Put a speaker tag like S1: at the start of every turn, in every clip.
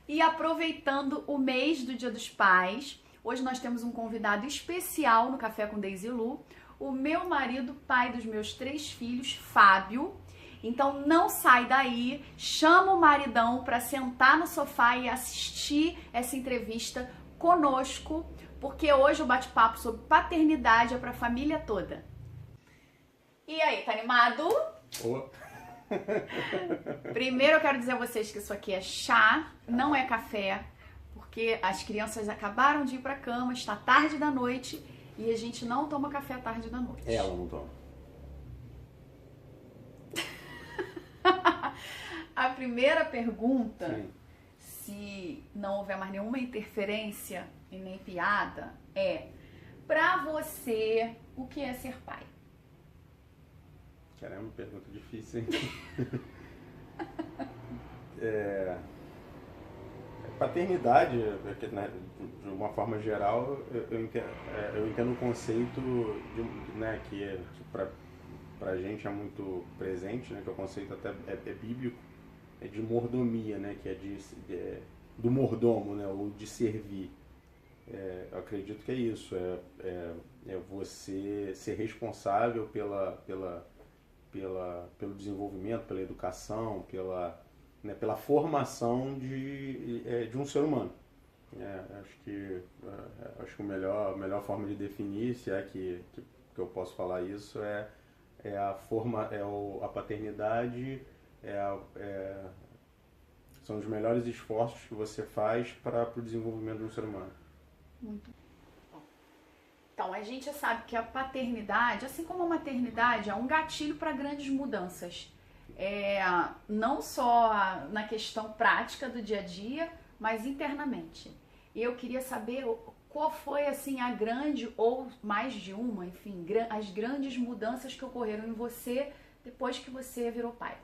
S1: E aproveitando o mês do Dia dos Pais, hoje nós temos um convidado especial no Café com Daisy Lu, o meu marido, pai dos meus 3 filhos, Fábio. Então não sai daí, chama o maridão para sentar no sofá e assistir essa entrevista conosco, porque hoje o bate-papo sobre paternidade é para a família toda. E aí, tá animado?
S2: Oh.
S1: Primeiro eu quero dizer a vocês que isso aqui é chá, não é café, porque as crianças acabaram de ir pra cama, está tarde da noite e a gente não toma café à tarde da noite.
S2: Ela não toma.
S1: A primeira pergunta,
S2: Sim.
S1: se não houver mais nenhuma interferência e nem piada, é: pra você, o que é ser pai?
S2: Caramba, pergunta difícil, hein? Paternidade, né, de uma forma geral, eu entendo o conceito né, que pra gente é muito presente, né, que o conceito até é bíblico, é de mordomia, né, que é do mordomo, né, ou de servir. Eu acredito que é isso, é você ser responsável pelo desenvolvimento, pela educação, pela formação de um ser humano. Acho que a melhor forma de definir, se é que eu posso falar isso, a paternidade, são os melhores esforços que você faz para o desenvolvimento de um ser humano.
S1: Muito bom. Então, a gente sabe que a paternidade, assim como a maternidade, é um gatilho para grandes mudanças. Não só na questão prática do dia a dia, mas internamente. E eu queria saber qual foi assim a grande, ou mais de uma, enfim, as grandes mudanças que ocorreram em você depois que você virou pai.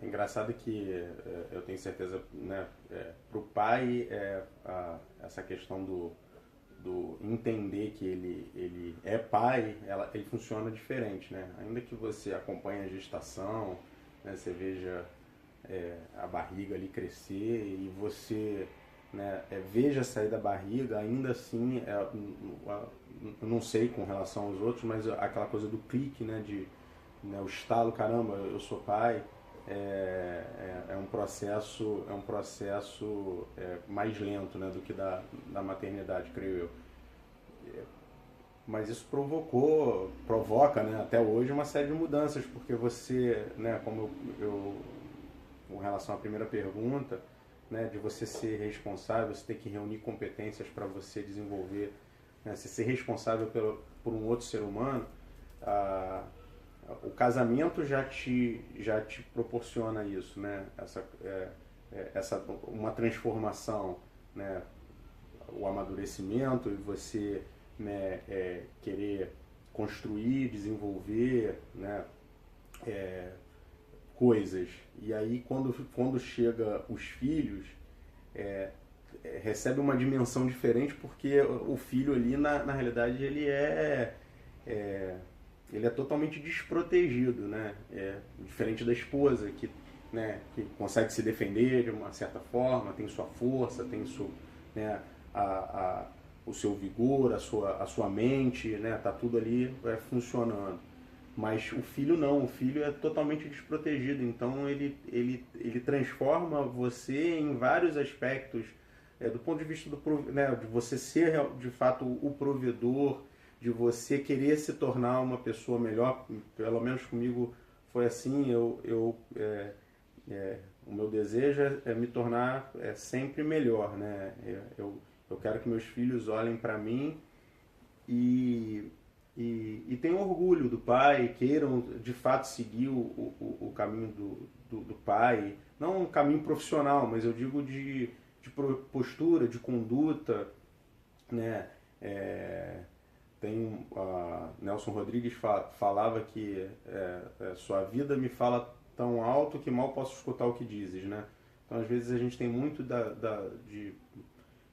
S2: É engraçado que eu tenho certeza, né, para o pai, essa questão do entender que ele é pai, ele funciona diferente, né? Ainda que você acompanhe a gestação, né, você veja a barriga ali crescer e você, né, veja sair da barriga, ainda assim, eu não sei com relação aos outros, mas aquela coisa do clique, né, o estalo, caramba, eu sou pai, é um processo mais lento, né, do que da maternidade, creio eu. Mas isso provoca, né, até hoje uma série de mudanças, porque você, né, como com relação à primeira pergunta, né, de você ser responsável, você ter que reunir competências para você desenvolver, né, você ser responsável por um outro ser humano, o casamento já te proporciona isso, né? Uma transformação, né? O amadurecimento e você, né, querer construir, desenvolver, né, coisas. E aí quando chega os filhos, recebe uma dimensão diferente, porque o filho ali, na realidade, ele é totalmente desprotegido, né? Diferente da esposa, né, que consegue se defender de uma certa forma, tem sua força, tem né, o seu vigor, a sua mente, né, tá tudo ali funcionando. Mas o filho não, o filho é totalmente desprotegido, então ele transforma você em vários aspectos, do ponto de vista né, de você ser de fato o provedor, de você querer se tornar uma pessoa melhor. Pelo menos comigo foi assim. O meu desejo é me tornar sempre melhor, né? Eu quero que meus filhos olhem para mim e tenham orgulho do pai, queiram de fato seguir o caminho do pai, não um caminho profissional, mas eu digo de postura, de conduta, né? Nelson Rodrigues falava que sua vida me fala tão alto que mal posso escutar o que dizes, né? Então, às vezes, a gente tem muito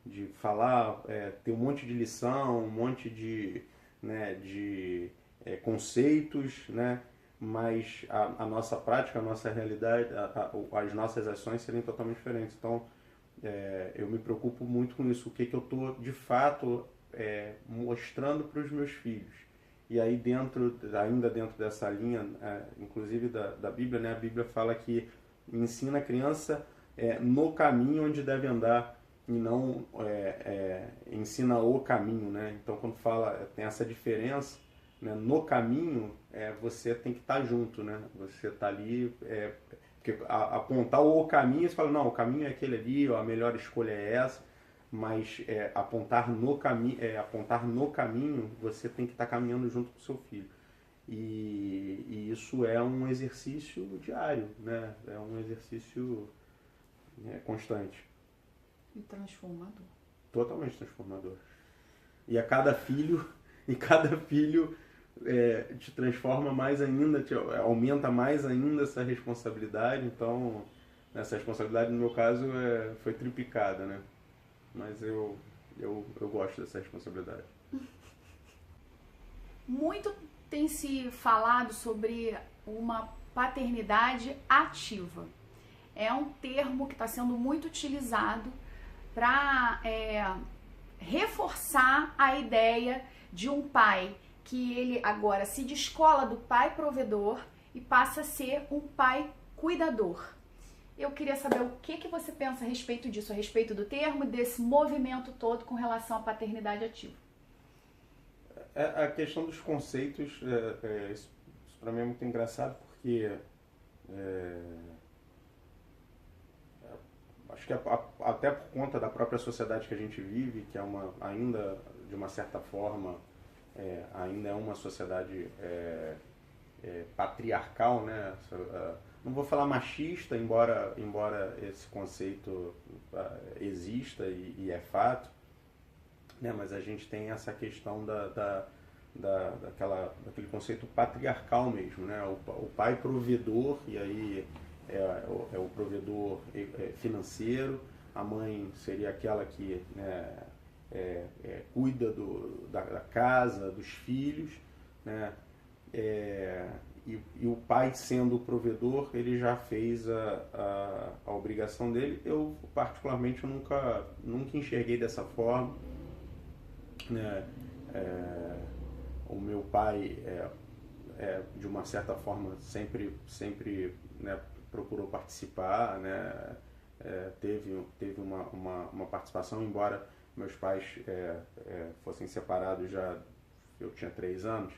S2: de falar, ter um monte de lição, um monte de conceitos, né? Mas a nossa prática, a nossa realidade, as nossas ações seriam totalmente diferentes. Então, eu me preocupo muito com isso, o que eu estou de fato mostrando para os meus filhos. E aí ainda dentro dessa linha, inclusive da Bíblia, né, a Bíblia fala que ensina a criança no caminho onde deve andar e não ensina o caminho, né? Então quando tem essa diferença, né, no caminho, você tem que estar junto, né? Você está ali, porque apontar o caminho, você fala, não, o caminho é aquele ali, ó, a melhor escolha é essa, mas apontar no caminho, você tem que estar caminhando junto com o seu filho. E isso é um exercício diário, né? É um exercício constante.
S1: E transformador.
S2: Totalmente transformador. E cada filho te transforma mais ainda, aumenta mais ainda essa responsabilidade. Então, essa responsabilidade, no meu caso, foi triplicada, né? Mas eu gosto dessa responsabilidade.
S1: Muito tem se falado sobre uma paternidade ativa. É um termo que está sendo muito utilizado para reforçar a ideia de um pai que ele agora se descola do pai provedor e passa a ser um pai cuidador. Eu queria saber o que você pensa a respeito disso, a respeito do termo, desse movimento todo com relação à paternidade ativa.
S2: A questão dos conceitos, isso para mim é muito engraçado, porque acho que até por conta da própria sociedade que a gente vive, que é ainda, de uma certa forma, ainda é uma sociedade patriarcal, né? Não vou falar machista, embora esse conceito exista e é fato, né? Mas a gente tem essa questão daquele conceito patriarcal mesmo, né? O pai provedor, e aí é o provedor financeiro, a mãe seria aquela que, né, cuida da casa, dos filhos, né? E o pai, sendo o provedor, ele já fez a obrigação dele. Eu, particularmente, nunca enxerguei dessa forma, né? O meu pai, de uma certa forma, sempre né, procurou participar, né? Teve uma participação, embora meus pais fossem separados eu tinha 3 anos,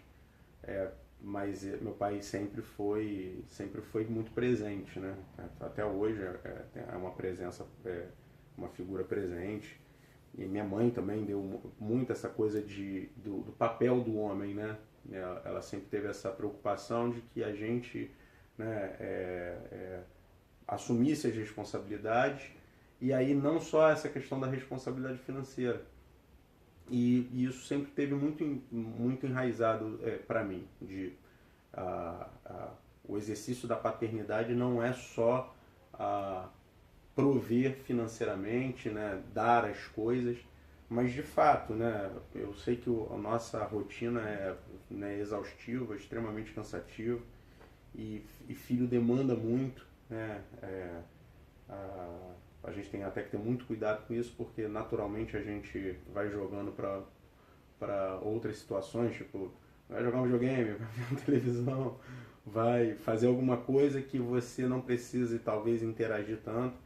S2: mas meu pai sempre foi muito presente, né? Até hoje é uma presença, uma figura presente. E minha mãe também deu muito essa coisa do papel do homem, né? Ela sempre teve essa preocupação de que a gente, né, assumisse as responsabilidades, e aí não só essa questão da responsabilidade financeira. E isso sempre teve muito enraizado para mim. O exercício da paternidade não é só prover financeiramente, né, dar as coisas, mas de fato, né, eu sei que a nossa rotina né, exaustiva, extremamente cansativa, e filho demanda muito, né? A gente tem até que ter muito cuidado com isso, porque naturalmente a gente vai jogando para outras situações, tipo, vai jogar um videogame, vai ver uma televisão, vai fazer alguma coisa que você não precise talvez interagir tanto,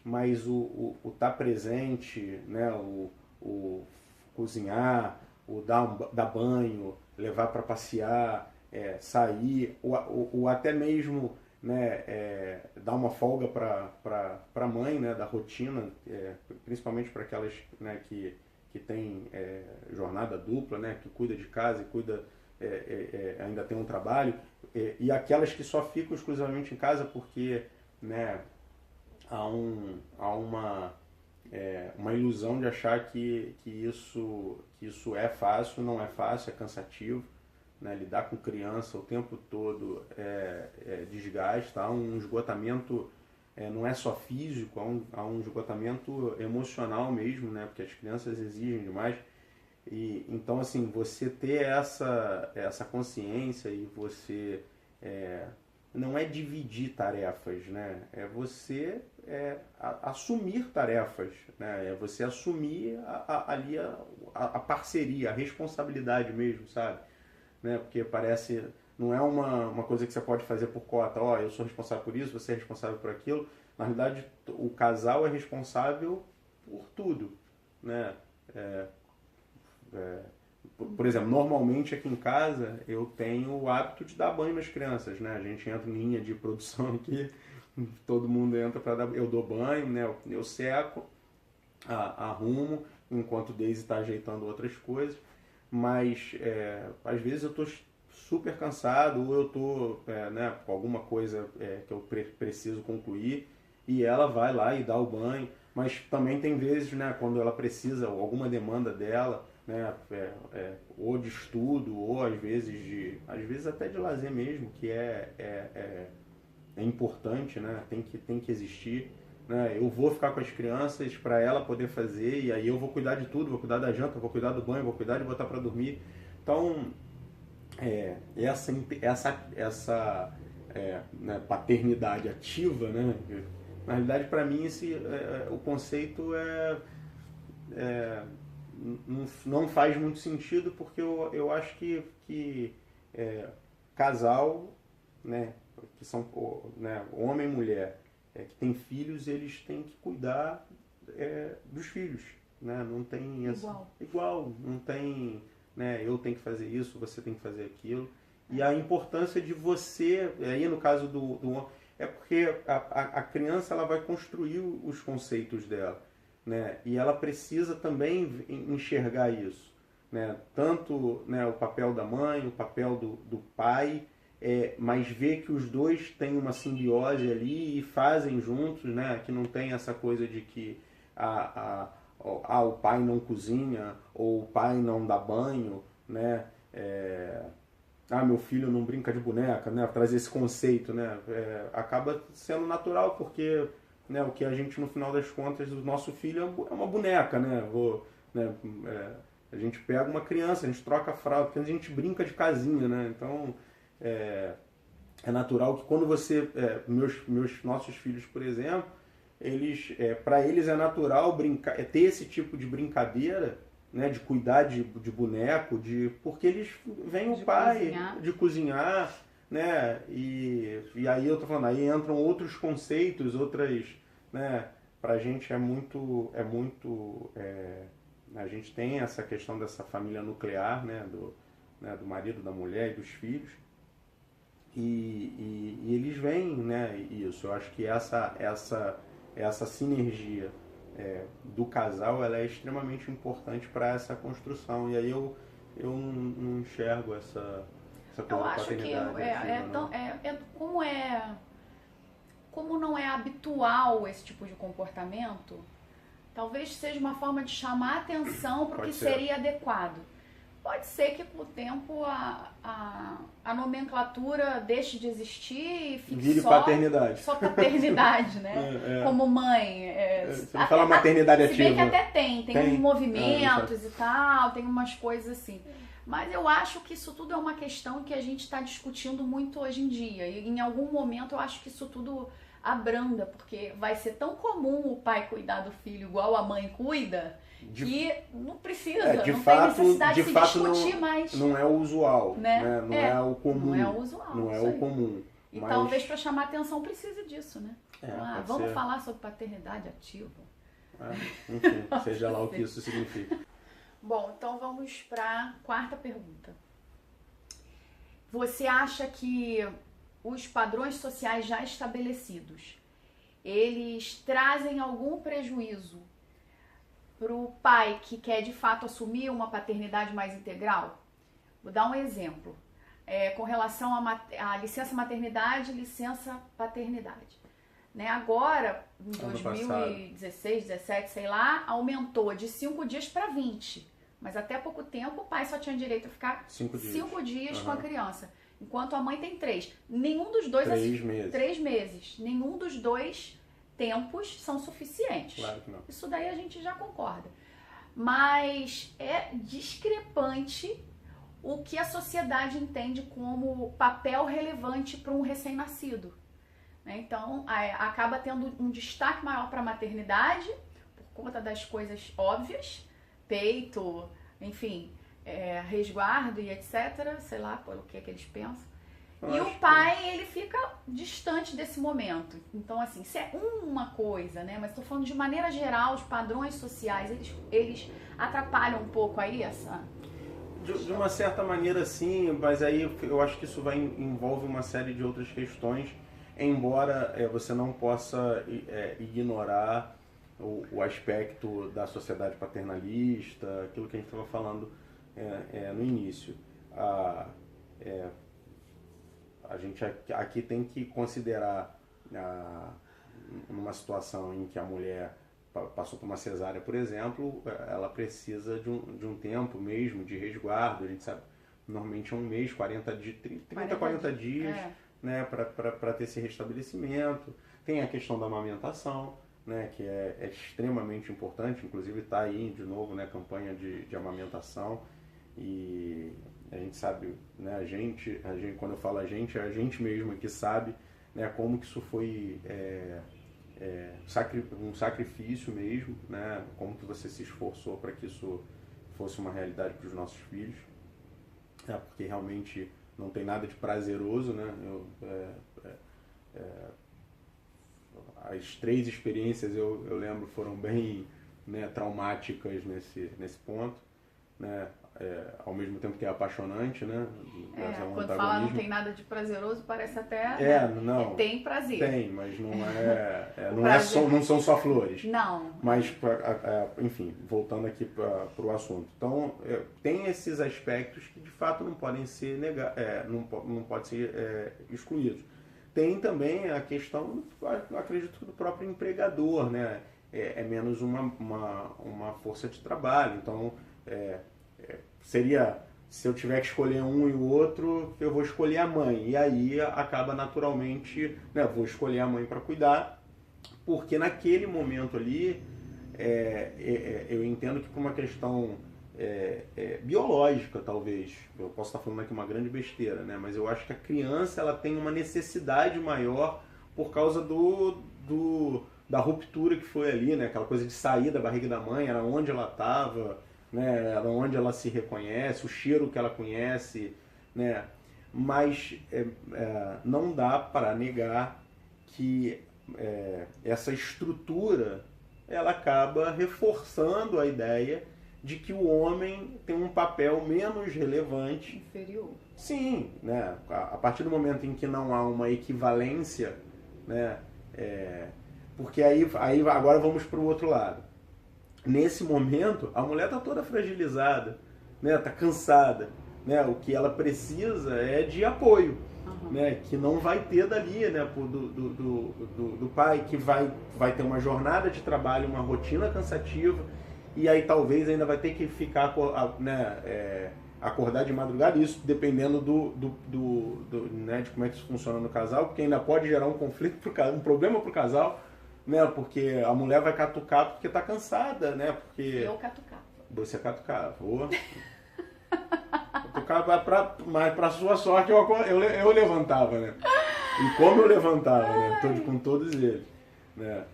S2: mas o tá presente, né, o cozinhar, o dar banho, levar para passear, sair, ou até mesmo, né, dar uma folga para a mãe, né, da rotina, principalmente para aquelas, né, que tem jornada dupla, né, que cuida de casa e cuida, ainda tem um trabalho, e aquelas que só ficam exclusivamente em casa porque, né, há uma ilusão de achar que isso é fácil. Não é fácil, é cansativo, né? Lidar com criança o tempo todo desgasta, há um esgotamento, não é só físico, há um esgotamento emocional mesmo, né? Porque as crianças exigem demais. E então, assim, você ter essa consciência, e você não é dividir tarefas, né? É você assumir tarefas, né? É você assumir ali a parceria, a responsabilidade mesmo, sabe? Né? Porque parece, não é uma coisa que você pode fazer por cota, ó, eu sou responsável por isso, você é responsável por aquilo. Na realidade, o casal é responsável por tudo, né? Por exemplo, normalmente aqui em casa eu tenho o hábito de dar banho nas crianças, né? A gente entra em linha de produção aqui, todo mundo entra para dar, eu dou banho, né? Eu seco, arrumo, enquanto o Daisy está ajeitando outras coisas, mas às vezes eu estou super cansado ou eu estou né, com alguma coisa que eu preciso concluir e ela vai lá e dá o banho, mas também tem vezes, né, quando ela precisa, ou alguma demanda dela, né, ou de estudo, ou às vezes até de lazer mesmo, que é importante, né, tem que existir. Né, eu vou ficar com as crianças para ela poder fazer, e aí eu vou cuidar de tudo, vou cuidar da janta, vou cuidar do banho, vou cuidar de botar para dormir. Então, essa né, paternidade ativa, né, na realidade para mim o conceito não faz muito sentido, porque eu acho que casal, né, que são, né, homem e mulher, que tem filhos, eles têm que cuidar dos filhos, né? Não tem igual, não tem, né, eu tenho que fazer isso, você tem que fazer aquilo. E a importância de você, aí no caso do é porque a criança ela vai construir os conceitos dela, né? E ela precisa também enxergar isso, né? Tanto, né, o papel da mãe, o papel do pai, mas ver que os dois têm uma simbiose ali e fazem juntos, né? Que não tem essa coisa de que o pai não cozinha ou o pai não dá banho, né? Meu filho não brinca de boneca, né? Trazer esse conceito, né? Acaba sendo natural, porque, né, o que a gente, no final das contas, o nosso filho é uma boneca, né? A gente pega uma criança, a gente troca a fralda, porque a gente brinca de casinha, né? Então, é natural que quando você... nossos filhos, por exemplo, para eles é natural brincar, ter esse tipo de brincadeira, né, de cuidar de boneco, porque eles veem o pai de cozinhar, né, e aí eu tô falando, aí entram outros conceitos, outras, né, pra gente a gente tem essa questão dessa família nuclear, né, do marido, da mulher e dos filhos, e eles veem, né, isso. Eu acho que essa sinergia do casal, ela é extremamente importante para essa construção. E aí eu não enxergo essa coisa
S1: eu
S2: da
S1: acho
S2: paternidade.
S1: Como não é habitual esse tipo de comportamento, talvez seja uma forma de chamar atenção para o que seria adequado. Pode ser que com o tempo a nomenclatura deixe de existir e fique só paternidade, né? Como mãe.
S2: Você não fala maternidade ativa.
S1: Se bem que até tem uns movimentos e tal, tem umas coisas assim. Mas eu acho que isso tudo é uma questão que a gente está discutindo muito hoje em dia. E em algum momento eu acho que isso tudo abranda, porque vai ser tão comum o pai cuidar do filho igual a mãe cuida, que não precisa, não tem necessidade de se discutir mais.
S2: Não é o usual, né? Não é o comum.
S1: Não é o usual.
S2: Não é o comum.
S1: E talvez para chamar atenção precise disso, né? Vamos falar sobre paternidade ativa.
S2: Enfim, seja lá o que isso significa.
S1: Bom, então vamos para a 4ª pergunta. Você acha que os padrões sociais já estabelecidos, eles trazem algum prejuízo para o pai que quer de fato assumir uma paternidade mais integral? Vou dar um exemplo. Com relação à licença maternidade e licença paternidade. Né? Agora, em 2016, 17, sei lá, aumentou de 5 dias para 20. Mas até pouco tempo o pai só tinha direito a ficar 5 dias com a criança. Enquanto a mãe tem 3. Nenhum dos dois... 3 meses. Nenhum dos dois tempos são suficientes.
S2: Claro que não.
S1: Isso daí a gente já concorda. Mas é discrepante o que a sociedade entende como papel relevante para um recém-nascido. né? Então, acaba tendo um destaque maior para a maternidade, por conta das coisas óbvias, peito, enfim, resguardo e etc, sei lá, pelo que é que eles pensam. E o pai, ele fica distante desse momento. Então, assim, isso é uma coisa, né? Mas estou falando de maneira geral, os padrões sociais, eles atrapalham um pouco aí essa...
S2: De uma certa maneira, sim, mas aí eu acho que isso envolve uma série de outras questões, embora você não possa ignorar o aspecto da sociedade paternalista, aquilo que a gente estava falando no início. A gente aqui tem que considerar, numa situação em que a mulher passou por uma cesárea, por exemplo, ela precisa de um tempo mesmo de resguardo. A gente sabe, normalmente é um mês, 40 dias, 30, 40 dias, né, para ter esse restabelecimento. Tem a questão da amamentação, né, que é extremamente importante, inclusive está aí de novo, né, campanha de amamentação. E a gente sabe, né, a gente, quando eu falo a gente mesmo que sabe, né, como que isso foi um sacrifício mesmo, né, como que você se esforçou para que isso fosse uma realidade para os nossos filhos, porque realmente não tem nada de prazeroso, né? As 3 experiências eu lembro foram bem, né, traumáticas nesse ponto, né? Ao mesmo tempo que é apaixonante, né?
S1: Quando fala não tem nada de prazeroso, parece até...
S2: não.
S1: Tem prazer.
S2: Tem, mas não não são só flores.
S1: Não.
S2: Mas, enfim, voltando aqui para o assunto. Então, tem esses aspectos que de fato não podem ser não podem ser excluídos. Tem também a questão, eu acredito, do próprio empregador, né? É menos uma força de trabalho. Então, seria, se eu tiver que escolher um e o outro, eu vou escolher a mãe. E aí acaba naturalmente, né, vou escolher a mãe para cuidar, porque naquele momento ali, eu entendo que por uma questão biológica, talvez, eu posso estar falando aqui uma grande besteira, né, mas eu acho que a criança ela tem uma necessidade maior por causa da ruptura que foi ali, né, aquela coisa de sair da barriga da mãe, era onde ela estava, né, onde ela se reconhece, o cheiro que ela conhece, né? Mas não dá para negar que essa estrutura ela acaba reforçando a ideia de que o homem tem um papel menos relevante.
S1: Inferior.
S2: Sim, né? A partir do momento em que não há uma equivalência, né? Porque aí agora vamos para o outro lado. Nesse momento, a mulher está toda fragilizada, né? Está cansada, né? O que ela precisa é de apoio, né? Que não vai ter dali, né? Do pai, que vai ter uma jornada de trabalho, uma rotina cansativa, e aí talvez ainda vai ter que ficar, né? Acordar de madrugada, isso dependendo né? De como é que isso funciona no casal, porque ainda pode gerar um conflito, um problema para o casal, né? Porque a mulher vai catucar porque está cansada, né? Porque
S1: eu catucava.
S2: Você catucava. Catucava, mas para sua sorte eu levantava, né? E como eu levantava, né? Com todos eles, né?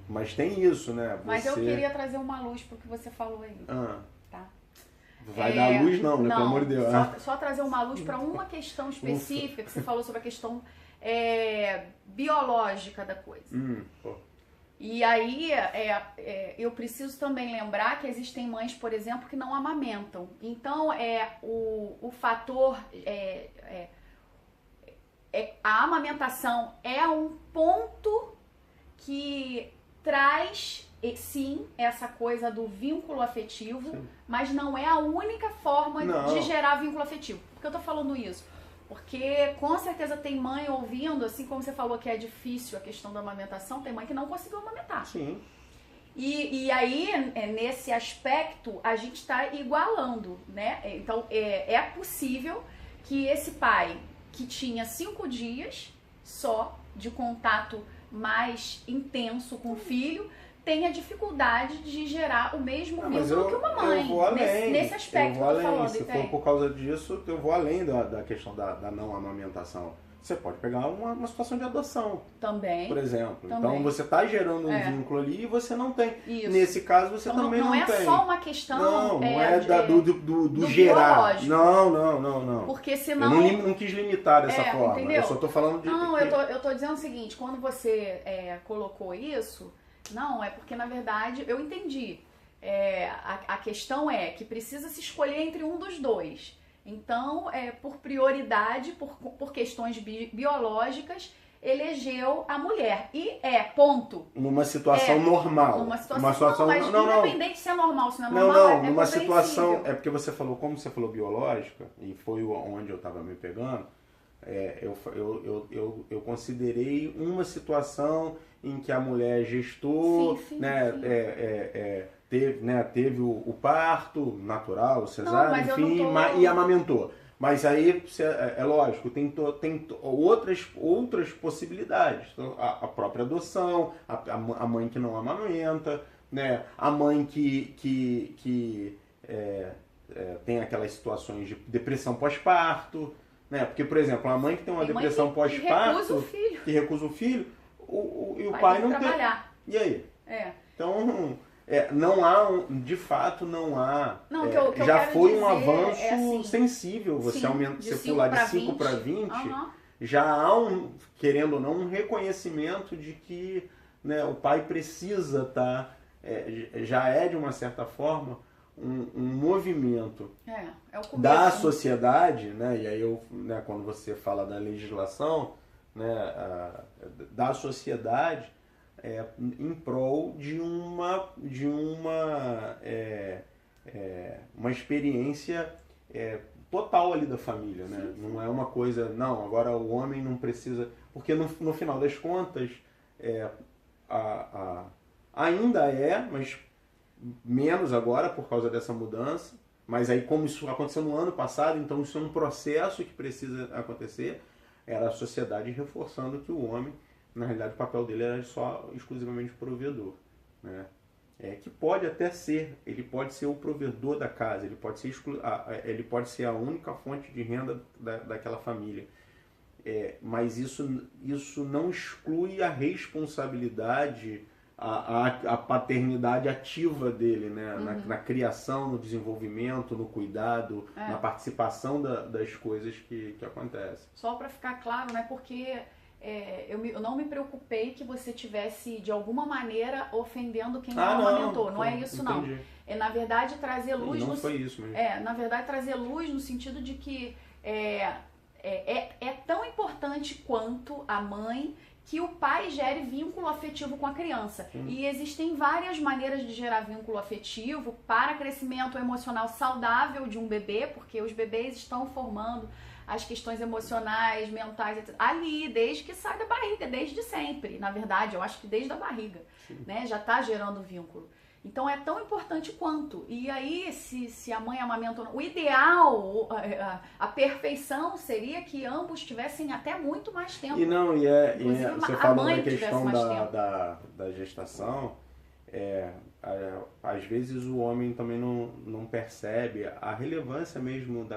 S2: Mas tem isso, né?
S1: Mas eu queria trazer uma luz pro que você falou aí. Tá?
S2: Vai dar luz não, né? Pelo amor de Deus.
S1: Só trazer uma luz para uma questão específica que você falou sobre a questão biológica da coisa. E aí eu preciso também lembrar que existem mães, por exemplo, que não amamentam. Então o fator a amamentação é um ponto que traz sim essa coisa do vínculo afetivo, sim, mas não é a única forma de gerar vínculo afetivo. Por que eu tô falando isso? Porque com certeza tem mãe ouvindo, assim como você falou que é difícil a questão da amamentação, tem mãe que não conseguiu amamentar.
S2: Sim.
S1: E aí, nesse aspecto, a gente está igualando, né? Então, é possível que esse pai que tinha 5 dias só de contato mais intenso com o filho, tenha dificuldade de gerar o mesmo vínculo que uma mãe.
S2: Eu vou além,
S1: nesse aspecto que eu tô falando.
S2: Se for por causa disso, eu vou além da questão da não amamentação. Você pode pegar uma situação de adoção,
S1: Também.
S2: por exemplo.
S1: Também.
S2: Então você está gerando um vínculo ali e você não tem.
S1: Isso.
S2: Nesse caso você
S1: então,
S2: também não tem.
S1: Não é só uma questão...
S2: Não é do gerar.
S1: Biológico.
S2: Não.
S1: Porque senão...
S2: Eu não quis limitar dessa forma.
S1: Entendeu?
S2: Eu só tô falando de...
S1: Não, eu tô dizendo o seguinte, quando você colocou isso, não, é porque na verdade eu entendi. A questão é que precisa se escolher entre um dos dois. Então, por prioridade, por questões biológicas, elegeu a mulher. E ponto.
S2: Numa situação normal.
S1: Numa situação mas independente se é normal, se não é normal,
S2: não, numa situação... É porque você falou, como você falou biológica, e foi onde eu estava me pegando, eu considerei uma situação em que a mulher gestou,
S1: sim.
S2: Teve o parto natural, cesárea, enfim, e amamentou. Mas aí, é lógico, tem outras possibilidades. Então, a própria adoção, a mãe que não amamenta, né? A mãe que tem aquelas situações de depressão pós-parto, né? Porque, por exemplo, a mãe que tem uma depressão pós-parto, que recusa o filho, e o pai não
S1: trabalhar.
S2: tem. E aí? Então... não há, de fato, não há. Não, que eu já foi um avanço assim, sensível. Você pular de 5 para 20, já há querendo ou não, um reconhecimento de que, né, o pai precisa estar. Já é, de uma certa forma, um movimento da sociedade, né? E aí quando você fala da legislação, né, da sociedade. Em prol de uma experiência total ali da família, né?
S1: Sim.
S2: Não é uma coisa, não, agora o homem não precisa... Porque no final das contas, ainda mas menos agora por causa dessa mudança, mas aí como isso aconteceu no ano passado, então isso é um processo que precisa acontecer, era a sociedade reforçando que o homem, na realidade, o papel dele era exclusivamente provedor, né? Que pode até ser, ele pode ser o provedor da casa, ele pode ser a única fonte de renda daquela família. Mas isso não exclui a responsabilidade, a paternidade ativa dele, né?
S1: Uhum.
S2: Na criação, no desenvolvimento, no cuidado, na participação das coisas que acontecem.
S1: Só para ficar claro, né? Porque... eu não me preocupei que você tivesse, de alguma maneira, ofendendo quem não amamentou. Não é isso,
S2: entendi.
S1: não. Na verdade, trazer luz...
S2: Foi isso mesmo.
S1: Na verdade, trazer luz no sentido de que é tão importante quanto a mãe que o pai gere vínculo afetivo com a criança. E existem várias maneiras de gerar vínculo afetivo para crescimento emocional saudável de um bebê, porque os bebês estão formando as questões emocionais, mentais, etc. ali, desde que sai da barriga, desde sempre. Na verdade, eu acho que desde a barriga, né? Já está gerando vínculo. Então é tão importante quanto. E aí, se a mãe amamenta, o ideal, a perfeição seria que ambos tivessem até muito mais tempo.
S2: Você falou na questão da gestação, às vezes o homem também não percebe a relevância mesmo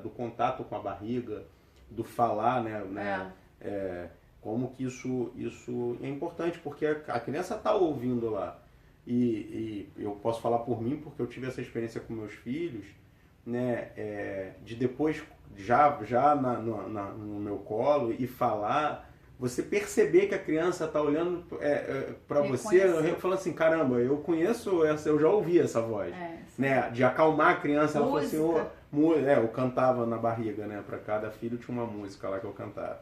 S2: do contato com a barriga, do falar, né? Como que isso é importante, porque a criança está ouvindo lá. E eu posso falar por mim, porque eu tive essa experiência com meus filhos, né? De depois, já no meu colo, e falar... Você perceber que a criança está olhando para você, falando assim, caramba, eu conheço essa, eu já ouvi essa voz, né? De acalmar a criança, ela falou assim, eu cantava na barriga, né? Para cada filho tinha uma música lá que eu cantava.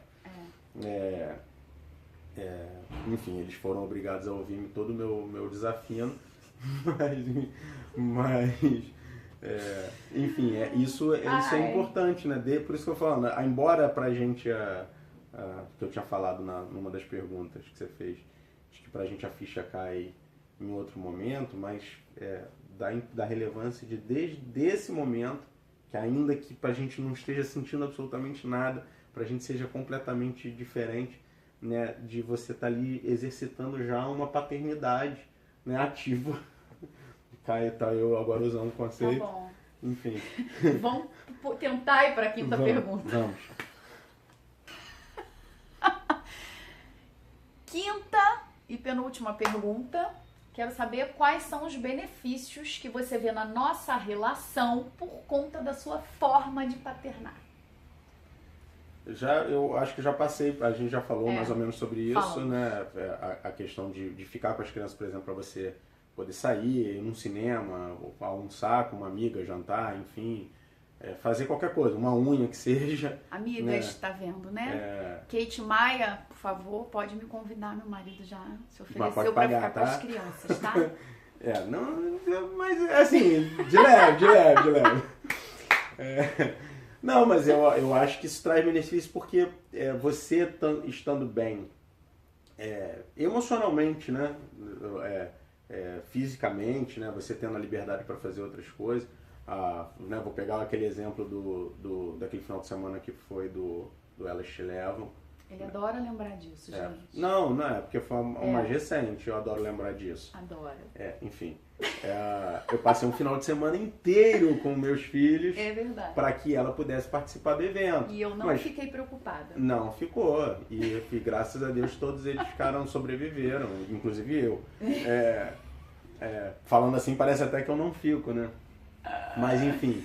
S2: Enfim, eles foram obrigados a ouvir todo o meu desafio, mas enfim, isso é importante, né? Por isso que eu falo, né? Embora pra gente que eu tinha falado numa das perguntas que você fez, acho que pra gente a ficha cai em outro momento, mas da relevância desde esse momento, que ainda que pra gente não esteja sentindo absolutamente nada, pra gente seja completamente diferente, né, de você estar ali exercitando já uma paternidade, né, ativa. Tá eu agora usando o conceito.
S1: Tá bom.
S2: Enfim.
S1: Vamos tentar ir para a quinta pergunta.
S2: Vamos.
S1: E penúltima pergunta, quero saber quais são os benefícios que você vê na nossa relação por conta da sua forma de paternar.
S2: Eu acho que já passei, a gente já falou mais ou menos sobre isso,
S1: Falamos.
S2: né? A questão de ficar com as crianças, por exemplo, para você poder sair, ir num cinema, ou almoçar com uma amiga, jantar, enfim, fazer qualquer coisa, uma unha que seja.
S1: Amigas,
S2: Né?
S1: tá vendo, né? Kate Maia, por favor, pode me convidar, meu marido já se ofereceu para ficar com as crianças, tá?
S2: Não, mas assim, de leve. Não, mas eu acho que isso traz benefício porque você estando bem emocionalmente, né? Fisicamente, né? Você tendo a liberdade para fazer outras coisas. Né? Vou pegar aquele exemplo daquele final de semana que foi do Elas Te Levam.
S1: Ele adora lembrar disso, gente.
S2: Não é, porque foi uma recente, eu adoro lembrar disso.
S1: Adora.
S2: Enfim. Eu passei um final de semana inteiro com meus filhos.
S1: É verdade.
S2: Para que ela pudesse participar do evento.
S1: E eu não fiquei preocupada.
S2: Não ficou. E graças a Deus todos eles sobreviveram, inclusive eu. Falando assim parece até que eu não fico, né? Mas enfim,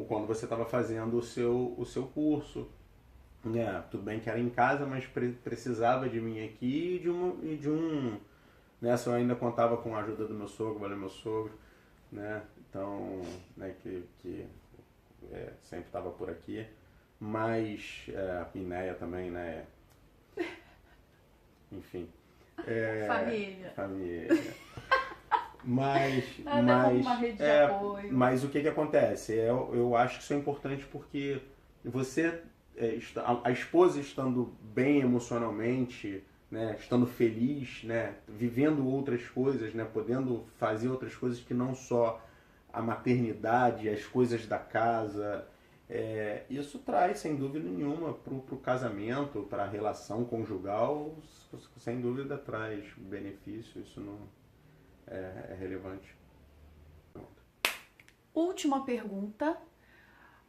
S2: quando você estava fazendo o seu curso, tudo bem que era em casa, mas precisava de mim aqui e de um... Nessa eu ainda contava com a ajuda do meu sogro, valeu meu sogro, né? Então, né, que sempre estava por aqui. Mas, a Pinéia também, né? Enfim.
S1: Família.
S2: Mas
S1: como uma rede de apoio.
S2: Mas o que acontece? Eu acho que isso é importante porque você, a esposa estando bem emocionalmente, né, estando feliz, né, vivendo outras coisas, né, podendo fazer outras coisas que não só a maternidade, as coisas da casa, isso traz, sem dúvida nenhuma, para o casamento, para a relação conjugal, sem dúvida traz benefício, isso não é relevante.
S1: Última pergunta.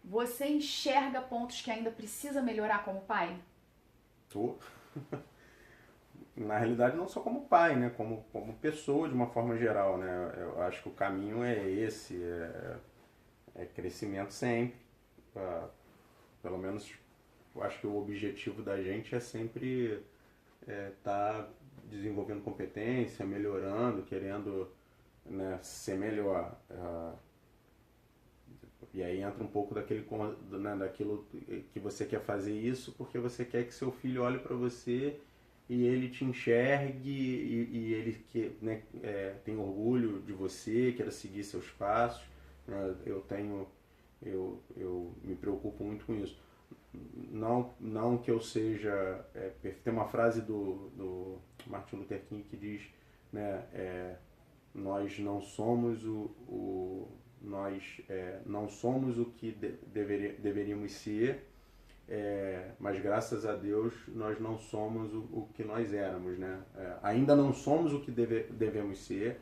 S1: Você enxerga pontos que ainda precisa melhorar como pai?
S2: Tô. Na realidade, não só como pai, né? Como pessoa de uma forma geral, né? Eu acho que o caminho é esse, crescimento sempre. Pelo menos, eu acho que o objetivo da gente é sempre tá desenvolvendo competência, melhorando, querendo, né, ser melhor. E aí entra um pouco daquilo que você quer fazer isso porque você quer que seu filho olhe para você e ele te enxergue e ele né, tem orgulho de você, queira seguir seus passos. Né? Eu me preocupo muito com isso. Não que eu seja... tem uma frase do Martin Luther King que diz, né, nós não somos não somos o que deveríamos ser, mas graças a Deus nós não somos o que nós éramos, né? Ainda não somos o que devemos ser,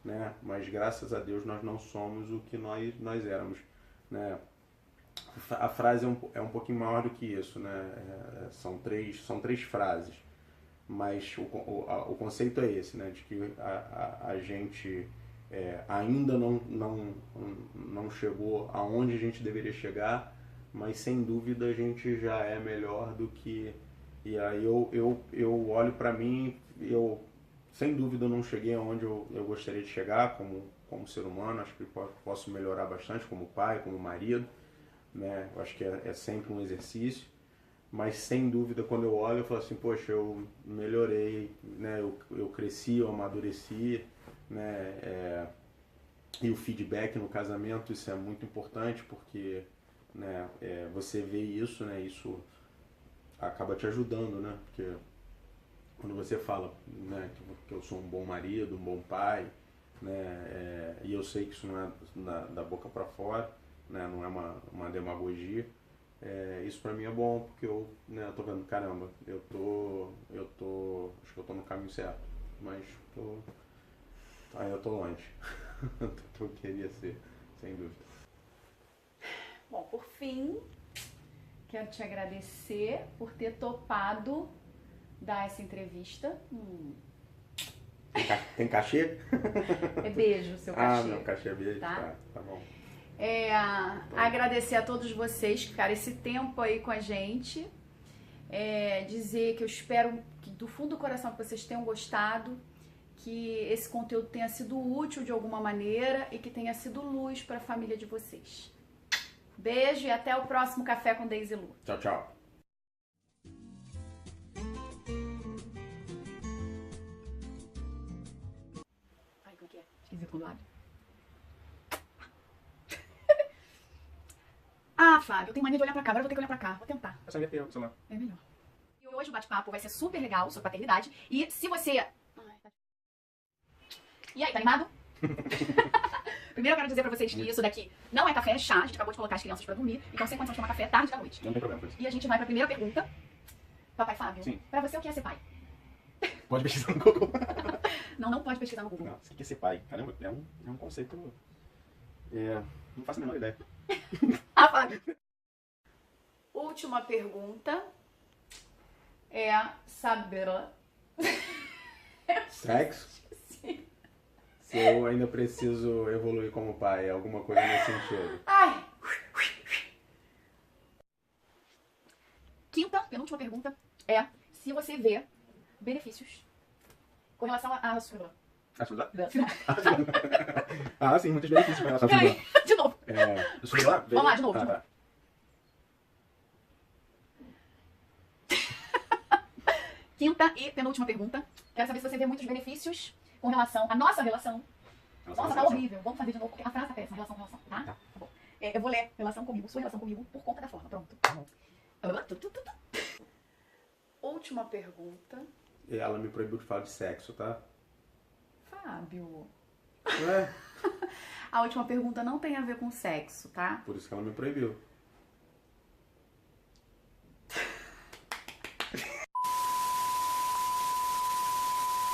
S2: né? Mas graças a Deus nós não somos o que nós éramos, né? A frase é um pouquinho maior do que isso, né? São três frases, mas o conceito é esse, né? De que a gente ainda não chegou aonde a gente deveria chegar, mas sem dúvida a gente já é melhor do que... E aí eu olho para mim, eu sem dúvida não cheguei aonde eu gostaria de chegar como ser humano, acho que posso melhorar bastante como pai, como marido, né? Eu acho que é sempre um exercício, mas sem dúvida quando eu olho eu falo assim, poxa, eu melhorei, né? Eu cresci, eu amadureci, né? E o feedback no casamento, isso é muito importante porque, né, você vê isso, né? Isso acaba te ajudando, né? Porque quando você fala, né, que eu sou um bom marido, um bom pai, né? E eu sei que isso não é da boca para fora, né? Não é uma demagogia. Isso pra mim é bom porque eu, né, tô vendo, caramba, acho que eu tô no caminho certo, mas eu tô longe. Eu queria ser, sem dúvida.
S1: Bom, por fim, quero te agradecer por ter topado dar essa entrevista.
S2: Tem cachê?
S1: É beijo, seu
S2: Ah,
S1: cachê.
S2: meu cachê é beijo.
S1: Tá?
S2: Tá bom.
S1: Agradecer a todos vocês que ficaram esse tempo aí com a gente. Dizer que eu espero que do fundo do coração que vocês tenham gostado, que esse conteúdo tenha sido útil de alguma maneira e que tenha sido luz para a família de vocês. Beijo e até o próximo Café com Daisy Lu.
S2: Tchau, tchau.
S1: Ai, como é que é? Esquisito quando abre. Fábio, eu tenho mania de olhar pra cá, agora eu vou ter que olhar pra cá. Vou tentar.
S2: É só inverter o celular.
S1: É melhor. E hoje o bate-papo vai ser super legal sobre paternidade. E se você... E aí, tá animado? Primeiro eu quero dizer pra vocês que isso daqui não é café, é chá. A gente acabou de colocar as crianças pra dormir. Então sem condição de tomar café tarde da noite.
S2: Não tem problema com isso.
S1: E a gente vai pra primeira pergunta. Papai Fábio,
S2: Sim.
S1: Pra você o que é ser pai?
S2: Pode pesquisar no Google.
S1: Não pode pesquisar no Google.
S2: Não, você quer ser pai. Caramba, é um conceito... não faço a menor ideia.
S1: Fábio. Última pergunta é saber...
S2: Sexo?
S1: Sim.
S2: Se eu ainda preciso evoluir como pai, alguma coisa nesse sentido.
S1: Ai. Quinta, penúltima pergunta é se você vê benefícios com relação à sua...
S2: Ah, sim, muitos benefícios com relação a
S1: Peraí, de novo.
S2: Vamos
S1: lá, de novo, de novo. Quinta e penúltima pergunta. Quero saber se você vê muitos benefícios com relação à nossa relação. Nossa, tá horrível. Vamos fazer de novo, porque a frase é essa, relação, tá? Tá bom. Eu vou ler relação comigo, sua relação comigo, por conta da forma. Pronto. Última pergunta.
S2: Ela me proibiu de falar de sexo, tá?
S1: Fábio.
S2: Ué,
S1: A última pergunta não tem a ver com sexo, tá?
S2: por isso que ela me proibiu.